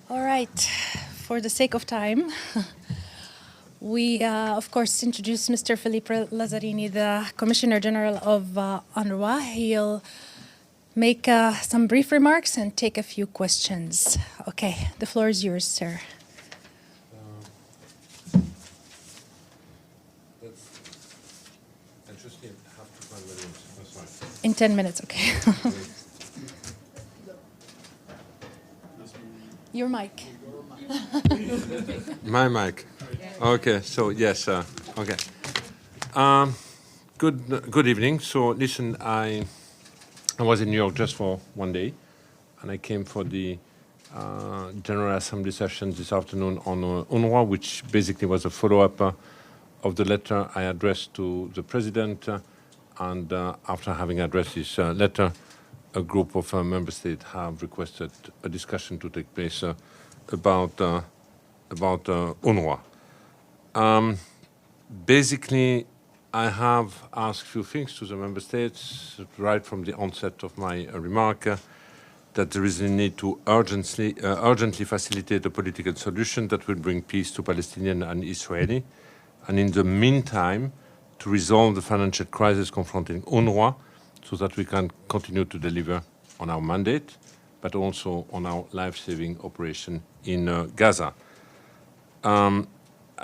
All right. For the sake of time, we, of course, introduce Mr. Philippe Lazzarini, the Commissioner General of UNRWA. He'll make some brief remarks and take a few questions. Okay, the floor is yours, sir. In 10 minutes, okay. Your mic. My mic. Okay, so yes, okay. Good evening. So listen, I was in New York just for one day, and I came for the General Assembly session this afternoon on UNRWA, which basically was a follow-up of the letter I addressed to the President. And after having addressed this letter, a group of member states have requested a discussion to take place about UNRWA. Basically, I have asked a few things to the member states right from the onset of my remark, that there is a need to urgently facilitate a political solution that will bring peace to Palestinian and Israeli, and in the meantime, to resolve the financial crisis confronting UNRWA so that we can continue to deliver on our mandate, but also on our life-saving operation in Gaza. I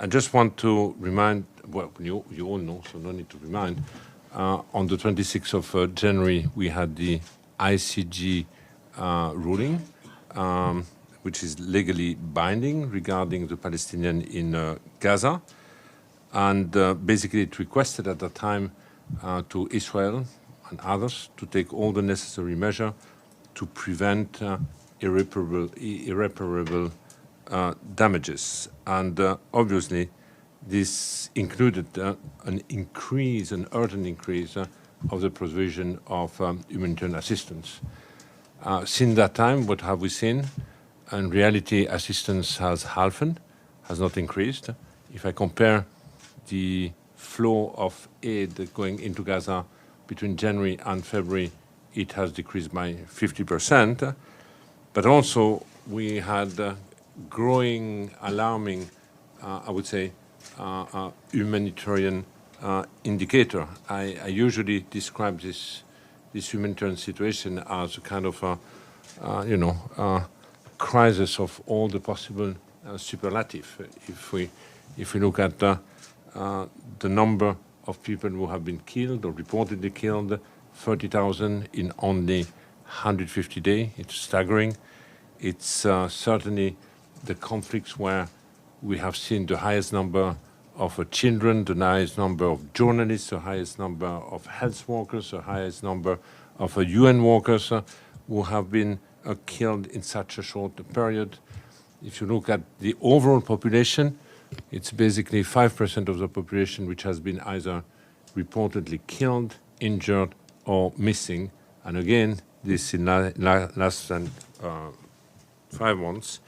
just want to remind, well, you all know, so no need to remind, on the 26th of January, we had the ICJ ruling, which is legally binding regarding the Palestinian in Gaza. And basically it requested at that time to Israel and others to take all the necessary measures to prevent irreparable damages. And obviously this included an urgent increase of the provision of humanitarian assistance. Since that time, what have we seen? In reality, assistance has halved, has not increased. If I compare the flow of aid going into Gaza between January and February, it has decreased by 50%. But also we had growing, alarming, I would say, humanitarian indicator. I usually describe this humanitarian situation as a kind of crisis of all the possible superlative. If we look at the number of people who have been killed or reportedly killed, 30,000 in only 150 days. It's staggering. It's certainly the conflicts where we have seen the highest number of children, the highest number of journalists, the highest number of health workers, the highest number of UN workers who have been killed in such a short period. If you look at the overall population, it's basically 5% of the population which has been either reportedly killed, injured, or missing. And again, this in less than 5 months.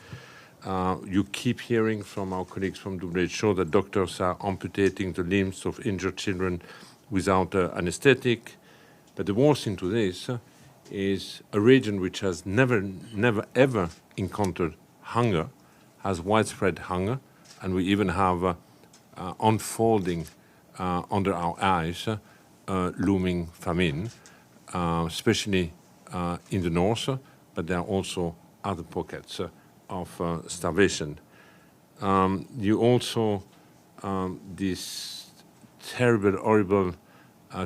You keep hearing from our colleagues from WHO that doctors are amputating the limbs of injured children without anesthetic. But the worst into this is a region which has never, ever encountered hunger, has widespread hunger, and we even have unfolding under our eyes looming famine, especially in the north, but there are also other pockets of starvation. You also, this terrible, horrible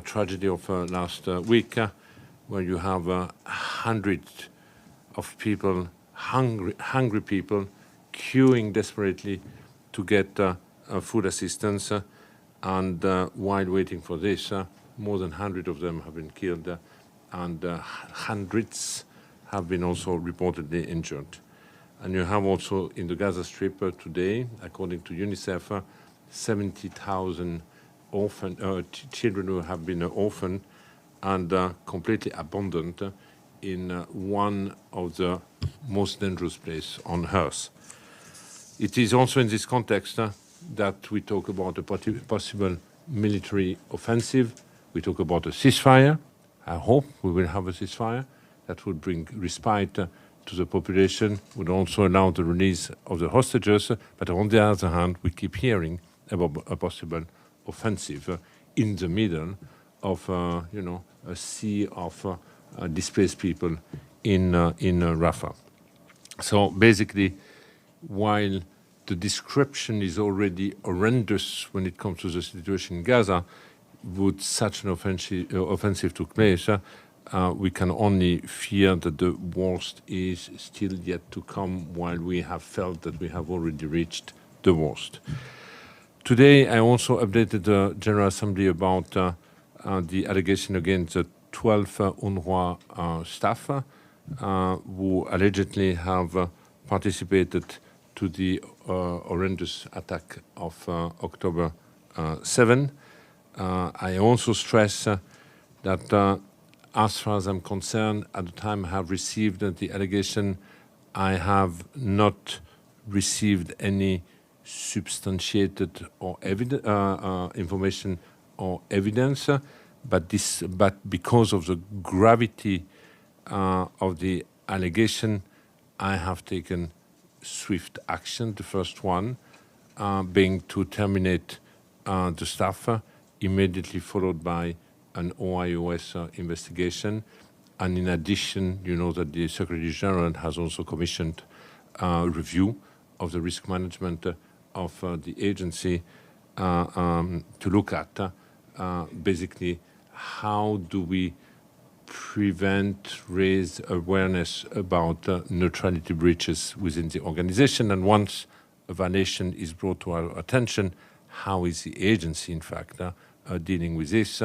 tragedy of last week, where you have hundreds of people, hungry people, queuing desperately to get food assistance, and while waiting for this, more than 100 of them have been killed, and hundreds have been also reportedly injured. And you have also in the Gaza Strip today, according to UNICEF, 70,000 children who have been orphaned and completely abandoned in one of the most dangerous places on earth. It is also in this context that we talk about a possible military offensive. We talk about a ceasefire. I hope we will have a ceasefire that would bring respite to to the population, would also allow the release of the hostages. But on the other hand, we keep hearing about a possible offensive in the middle of, a sea of displaced people in Rafah. So basically, while the description is already horrendous when it comes to the situation in Gaza, would such an offensive take place, we can only fear that the worst is still yet to come, while we have felt that we have already reached the worst. Today, I also updated the General Assembly about the allegation against the 12 UNRWA staff who allegedly have participated to the horrendous attack of October 7. I also stress that as far as I'm concerned, at the time I have received the allegation, I have not received any substantiated or information or evidence, but because of the gravity of the allegation, I have taken swift action. The first one being to terminate the staff, immediately followed by an OIOS investigation. And in addition, you know that the Secretary General has also commissioned a review of the risk management of the agency to look at basically how do we prevent, raise awareness about neutrality breaches within the organization. And once a violation is brought to our attention, how is the agency, in fact, dealing with this?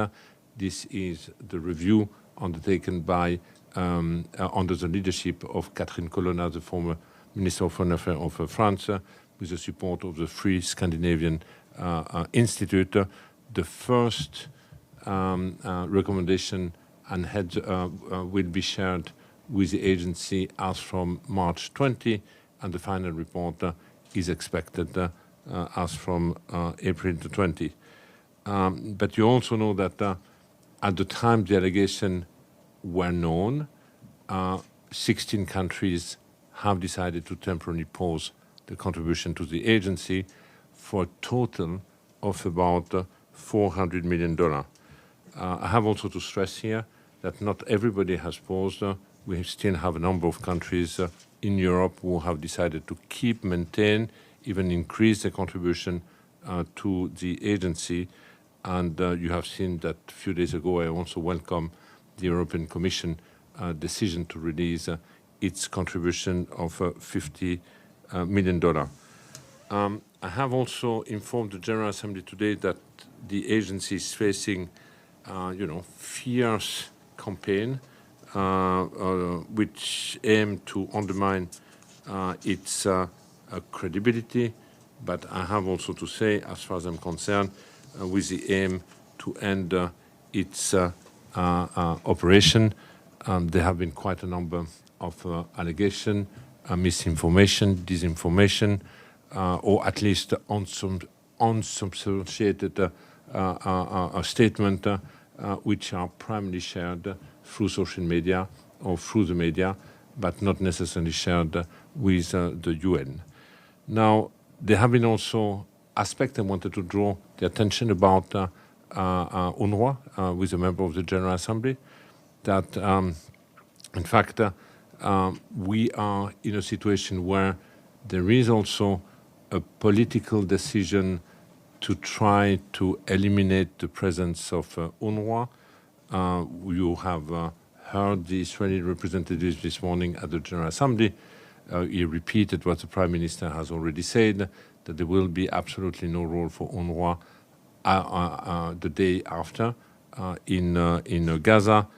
This is the review undertaken by, under the leadership of Catherine Colonna, the former Minister of Foreign Affairs of France, with the support of the Free Scandinavian Institute. The first recommendation and will be shared with the agency as from March 20, and the final report is expected as from April 20. But you also know that at the time the allegations were known, 16 countries have decided to temporarily pause the contribution to the agency for a total of about $400 million. I have also to stress here that not everybody has paused. We still have a number of countries in Europe who have decided to keep, maintain, even increase their contribution to the agency. And you have seen that a few days ago, I also welcome the European Commission decision to release its contribution of $50 million. I have also informed the General Assembly today that the agency is facing, fierce campaign which aim to undermine its credibility. But I have also to say, as far as I'm concerned, with the aim to end its operation. There have been quite a number of allegations, misinformation, disinformation, or at least unsubstantiated statement, which are primarily shared through social media or through the media, but not necessarily shared with the UN. Now, there have been also aspects I wanted to draw the attention about UNRWA with a member of the General Assembly, that in fact we are in a situation where there is also a political decision to try to eliminate the presence of UNRWA. You have heard the Israeli representatives this morning at the General Assembly. He repeated what the Prime Minister has already said, that there will be absolutely no role for UNRWA the day after in Gaza.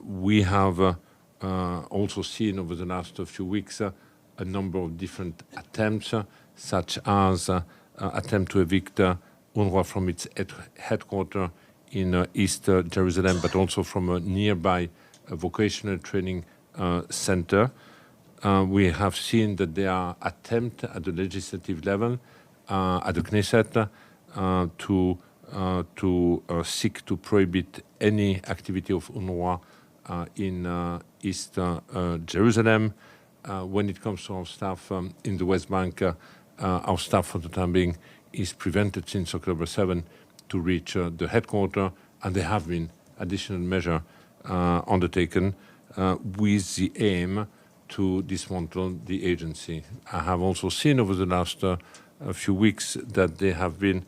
We have also seen over the last few weeks a number of different attempts, such as attempt to evict UNRWA from its headquarters in East Jerusalem, but also from a nearby vocational training center. We have seen that there are attempts at the legislative level, at the Knesset, to seek to prohibit any activity of UNRWA in East Jerusalem. When it comes to our staff in the West Bank, our staff for the time being is prevented since October 7 to reach the headquarters, and there have been additional measures undertaken with the aim to dismantle the agency. I have also seen over the last few weeks that there have been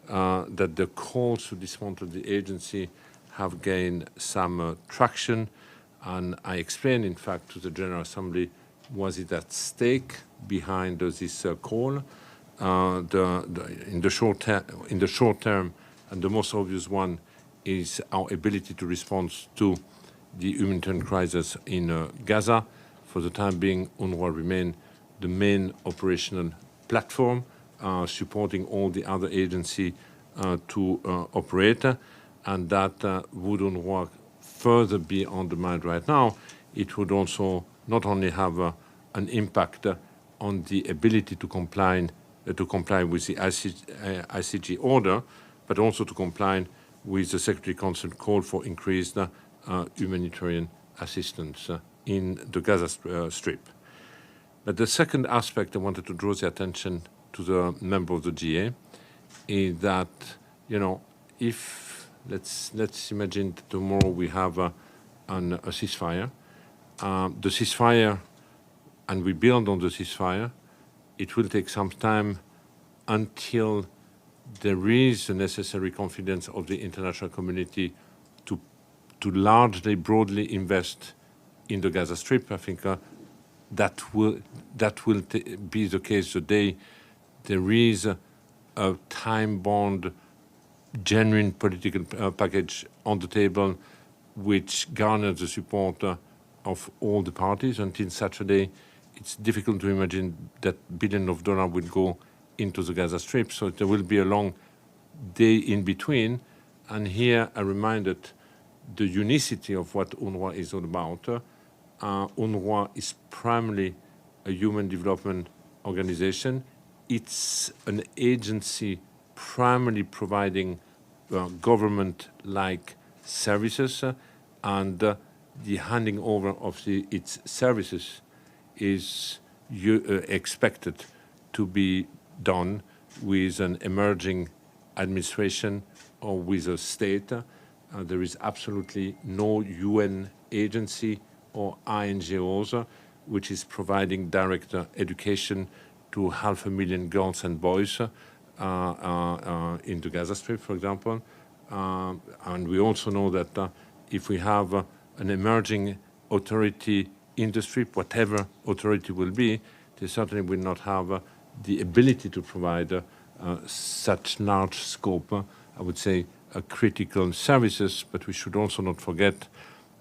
that the calls to dismantle the agency have gained some traction, and I explained, in fact, to the General Assembly what is at stake behind this call. In the short term, and the most obvious one is our ability to respond to the humanitarian crisis in Gaza. For the time being, UNRWA remains the main operational platform, supporting all the other agencies to operate, and that would UNRWA further be undermined right now, it would also not only have an impact on the ability to comply with the ICG order, but also to comply with the Security Council call for increased humanitarian assistance in the Gaza Strip. But the second aspect I wanted to draw the attention to the member of the GA is that, if let's imagine that tomorrow we have a ceasefire, the ceasefire, and we build on the ceasefire, it will take some time until there is the necessary confidence of the international community to largely, broadly invest in the Gaza Strip. I think that will be the case the day there is a time-bound, genuine political package on the table which garners the support of all the parties. Until such a day, it's difficult to imagine that billions of dollars will go into the Gaza Strip. So there will be a long day in between. And here I reminded the unicity of what UNRWA is all about. UNRWA is primarily a human development organization. It's an agency primarily providing government-like services, and the handing over of its services is expected to be done with an emerging administration or with a state. There is absolutely no UN agency or INGOs which is providing direct education to 500,000 girls and boys in the Gaza Strip, for example. And we also know that if we have an emerging authority in the Strip, whatever authority will be, they certainly will not have the ability to provide such large scope, I would say, critical services. But we should also not forget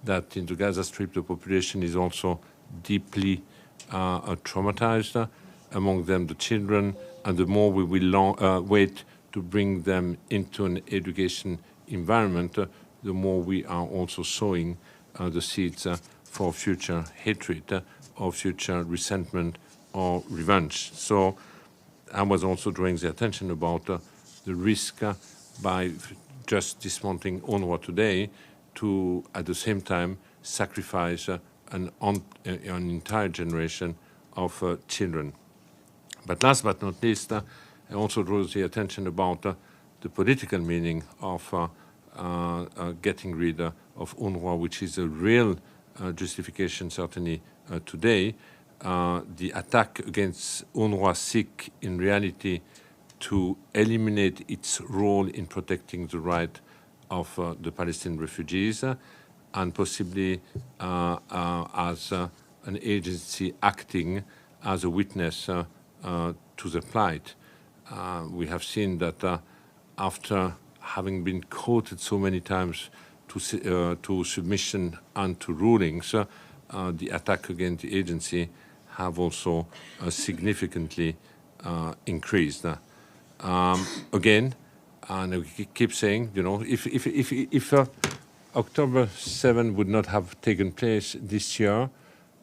that in the Gaza Strip, the population is also deeply traumatized, among them the children, and the more we will wait to bring them into an education environment, the more we are also sowing the seeds for future hatred or future resentment or revenge. So I was also drawing the attention about the risk by just dismantling UNRWA today to, at the same time, sacrifice an entire generation of children. But last but not least, I also draw the attention about the political meaning of getting rid of UNRWA, which is a real justification certainly today. The attack against UNRWA seek in reality to eliminate its role in protecting the right of the Palestinian refugees, and possibly as an agency acting as a witness to the plight. We have seen that after having been quoted so many times to submission and to rulings, the attack against the agency have also significantly increased. Again, and we keep saying, if October 7 would not have taken place this year,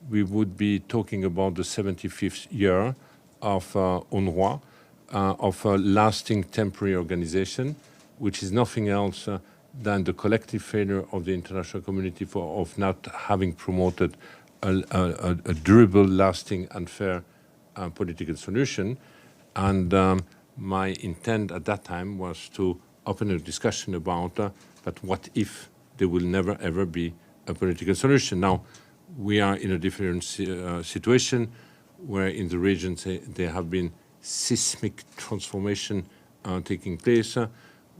we would be talking about the 75th year of UNRWA, of a lasting temporary organization, which is nothing else than the collective failure of the international community of not having promoted a durable, lasting, and fair political solution. And my intent at that time was to open a discussion about but what if there will never ever be a political solution. Now, we are in a different situation where in the region there have been seismic transformation taking place,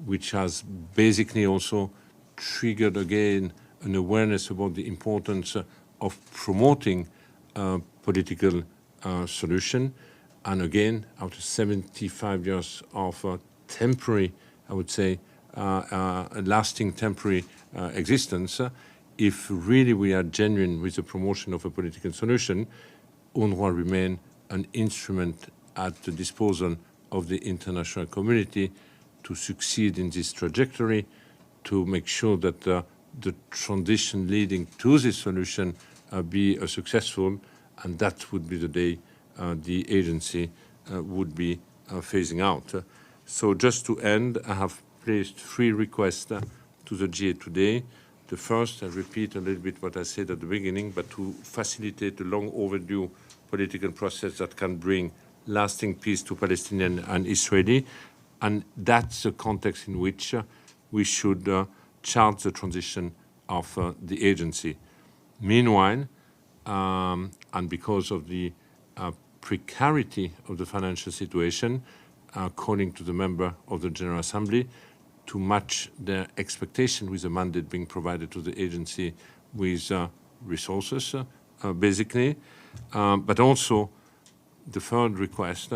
which has basically also triggered again an awareness about the importance of promoting political solution. And again, after 75 years of temporary, I would say, a lasting temporary existence, if really we are genuine with the promotion of a political solution, UNRWA remain an instrument at the disposal of the international community to succeed in this trajectory, to make sure that the transition leading to this solution be successful, and that would be the day the agency would be phasing out. So just to end, I have placed 3 requests to the GA today. The first, I repeat a little bit what I said at the beginning, but to facilitate the long overdue political process that can bring lasting peace to Palestinian and Israeli. And that's the context in which we should chart the transition of the agency. Meanwhile, and because of the precarity of the financial situation, calling to the member of the General Assembly to match their expectation with the mandate being provided to the agency with resources, basically, but also the third request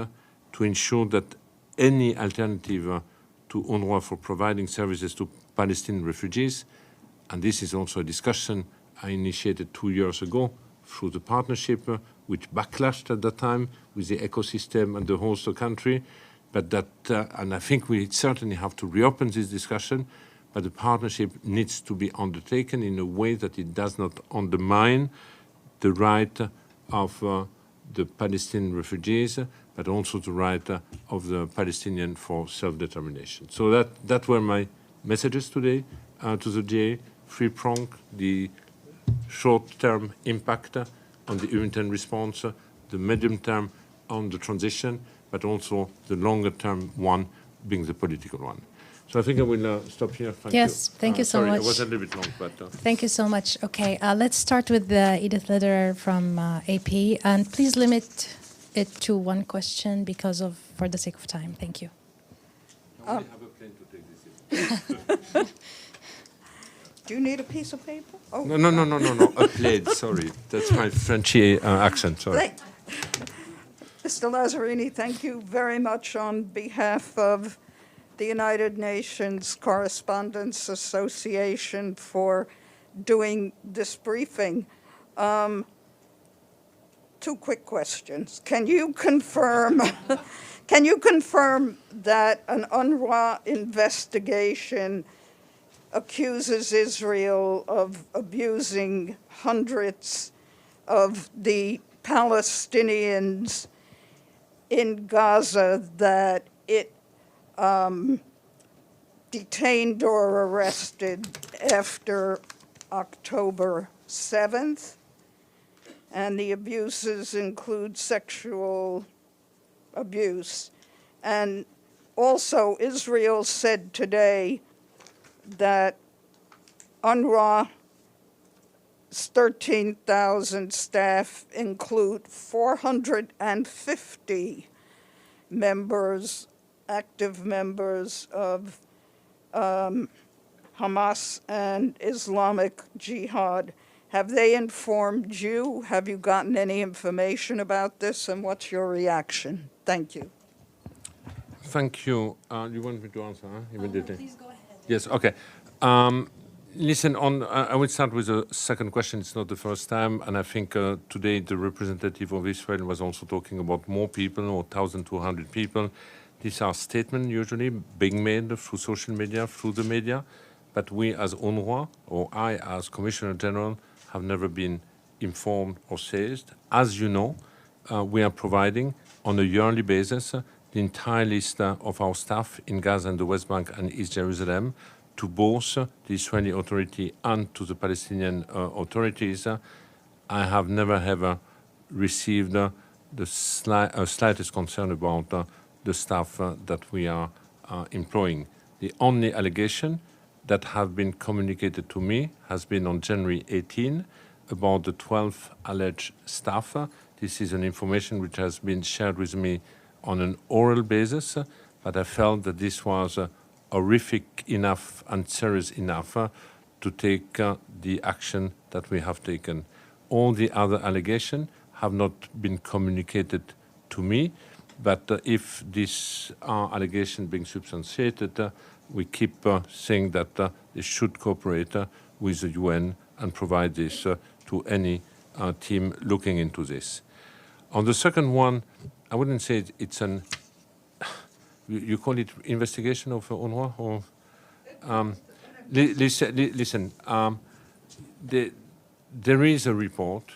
to ensure that any alternative to UNRWA for providing services to Palestinian refugees, and this is also a discussion I initiated 2 years ago through the partnership, which backlashed at that time with the ecosystem and the host country, but that, and I think we certainly have to reopen this discussion, but the partnership needs to be undertaken in a way that it does not undermine the right of the Palestinian refugees, but also the right of the Palestinian for self-determination. So that were my messages today to the GA, 3-pronged, the short-term impact on the humanitarian response, the medium-term on the transition, but also the longer-term one being the political one. So I think I will stop here. Thank you. Yes, thank you so sorry, much. It was a little bit long, but... Thank you so much. Okay, let's start with Edith Lederer from AP, and please limit it to 1 question for the sake of time. Thank you. I have a plane to take this in. Do you need a piece of paper? Oh. No, a plane, sorry. That's my Frenchy accent, sorry. Mr. Lazzarini, thank you very much on behalf of the United Nations Correspondents Association for doing this briefing. 2 quick questions. Can you confirm that an UNRWA investigation accuses Israel of abusing hundreds of the Palestinians in Gaza that it detained or arrested after October 7th? And the abuses include sexual abuse. And also, Israel said today that UNRWA's 13,000 staff include 450 members, active members of Hamas and Islamic Jihad. Have they informed you? Have you gotten any information about this? And what's your reaction? Thank you. Thank you. You want me to answer? Immediately? Please go ahead. Yes, okay. Listen, I will start with the second question. It's not the first time, and I think today the representative of Israel was also talking about more people, or 1,200 people. These are statements usually being made through social media, through the media, but we as UNRWA, or I as Commissioner General, have never been informed or seized. As you know, we are providing on a yearly basis the entire list of our staff in Gaza and the West Bank and East Jerusalem to both the Israeli authority and to the Palestinian authorities. I have never ever received the slightest concern about the staff that we are employing. The only allegation that have been communicated to me has been on January 18 about the 12 alleged staff. This is an information which has been shared with me on an oral basis, but I felt that this was horrific enough and serious enough to take the action that we have taken. All the other allegations have not been communicated to me, but if this allegation being substantiated, we keep saying that they should cooperate with the UN and provide this to any team looking into this. On the second one, I wouldn't say it's an, you call it investigation of UNRWA? Or, listen, there is a report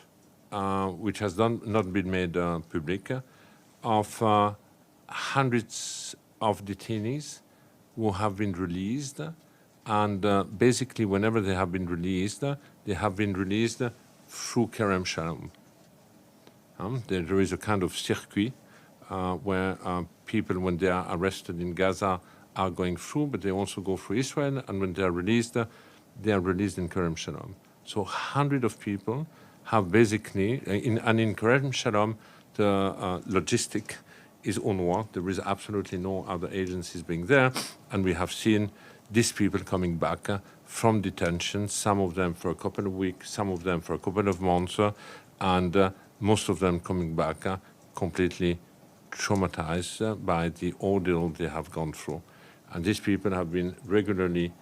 which has not been made public of hundreds of detainees who have been released, and basically whenever they have been released through Kerem Shalom. There is a kind of circuit where people, when they are arrested in Gaza, are going through, but they also go through Israel, and when they are released in Kerem Shalom. So hundreds of people have basically, in Kerem Shalom, the logistic is UNRWA. There is absolutely no other agencies being there, and we have seen these people coming back from detention, some of them for a couple of weeks, some of them for a couple of months, and most of them coming back completely traumatized by the ordeal they have gone through. And these people have been regularly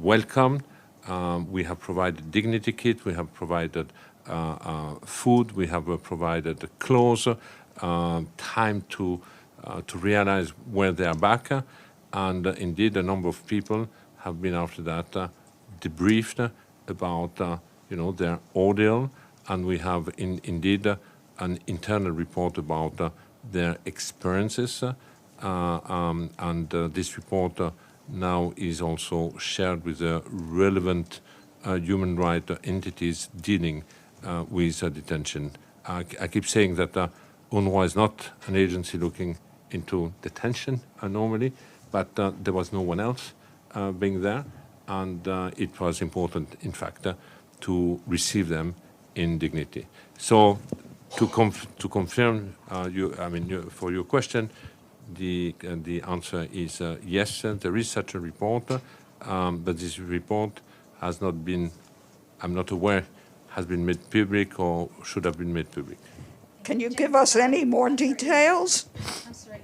welcomed. We have provided dignity kit, we have provided food, we have provided clothes, time to realize where they are back, and indeed a number of people have been after that debriefed about their ordeal, and we have indeed an internal report about their experiences, and this report now is also shared with the relevant human rights entities dealing with detention. I keep saying that UNRWA is not an agency looking into detention normally, but there was no one else being there, and it was important, in fact, to receive them in dignity. So, to confirm, for your question, the answer is yes. There is such a report, but this report has not been, I'm not aware, has been made public or should have been made public. Can you give us any more details? I'm sorry.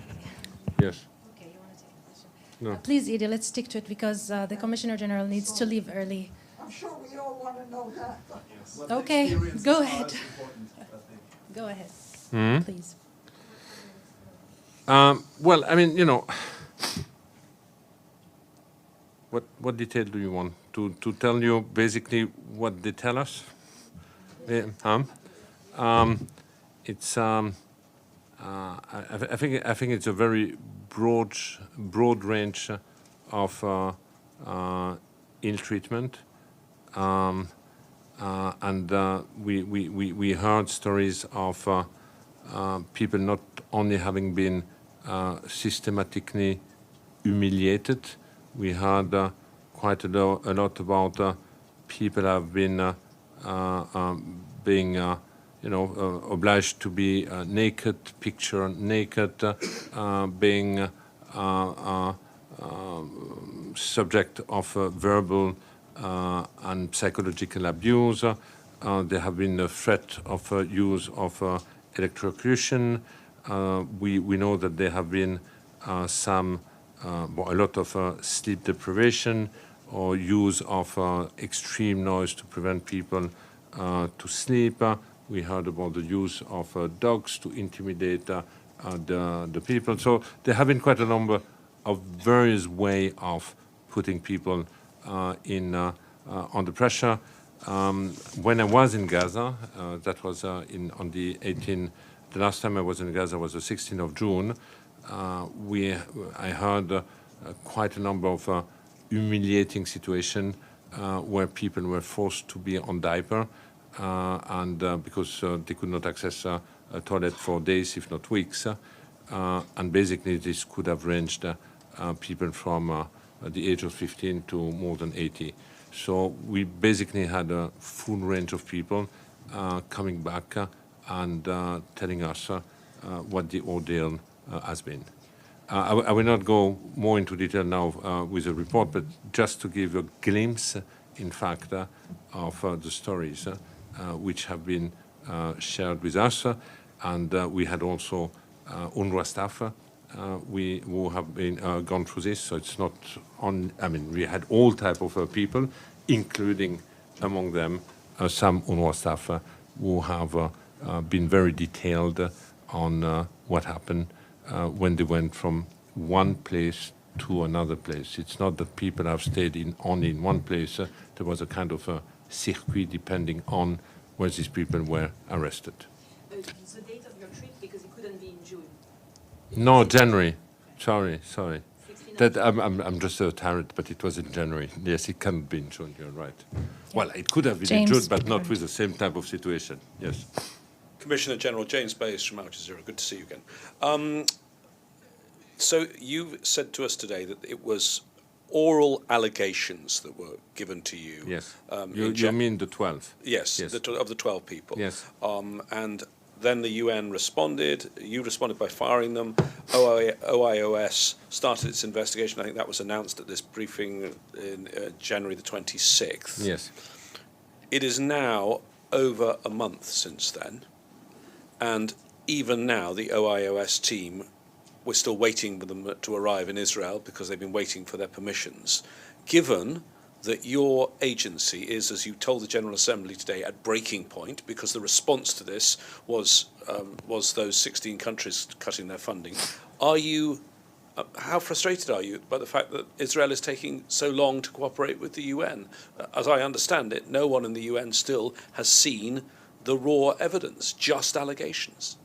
Yes. Okay, you want to take a question? No. Please, Edie, let's stick to it because the Commissioner General needs to leave early. I'm sure we all want to know that. Okay, go ahead. Go ahead, please. Well, I mean, what detail do you want? To tell you basically what they tell us? It's I think it's a very broad range of ill treatment, and we heard stories of people not only having been systematically humiliated. We heard quite a lot about people have been being obliged to be naked, picture naked, being subject of verbal and psychological abuse. There have been a threat of use of electrocution. We know that there have been a lot of sleep deprivation or use of extreme noise to prevent people to sleep. We heard about the use of dogs to intimidate the people. So there have been quite a number of various ways of putting people under pressure. When I was in Gaza, that was on the 18th. The last time I was in Gaza was the 16th of June. I heard quite a number of humiliating situations where people were forced to be on diaper and because they could not access a toilet for days, if not weeks. And basically, this could have ranged people from the age of 15 to more than 80. So we basically had a full range of people coming back and telling us what the ordeal has been. I will not go more into detail now with the report, but just to give a glimpse, in fact, of the stories which have been shared with us. And we had also UNRWA staff who have been gone through this. So it's not on. I mean, we had all type of people, including among them some UNRWA staff who have been very detailed on what happened when they went from one place to another place. It's not that people have stayed only in one place. There was a kind of a circuit depending on where these people were arrested. The date of your trip, because it couldn't be in June. No, January. Sorry. That I'm just a tyrant, but it was in January. Yes, it can't be in June. You're right. Well, it could have been in June, but not with the same type of situation. Yes. Commissioner General James Bayes from Al Jazeera. Good to see you again. So you said to us today that it was oral allegations that were given to you. Yes. You mean the 12? Yes. Of the 12 people. Yes. And then the UN responded. You responded by firing them. OIOS started its investigation. I think that was announced at this briefing in January the 26th. Yes. It is now over a month since then. And even now, the OIOS team, we're still waiting for them to arrive in Israel because they've been waiting for their permissions. Given that your agency is, as you told the General Assembly today, at breaking point because the response to this was those 16 countries cutting their funding, are you? How frustrated are you by the fact that Israel is taking so long to cooperate with the UN? As I understand it, no one in the UN still has seen the raw evidence, just allegations.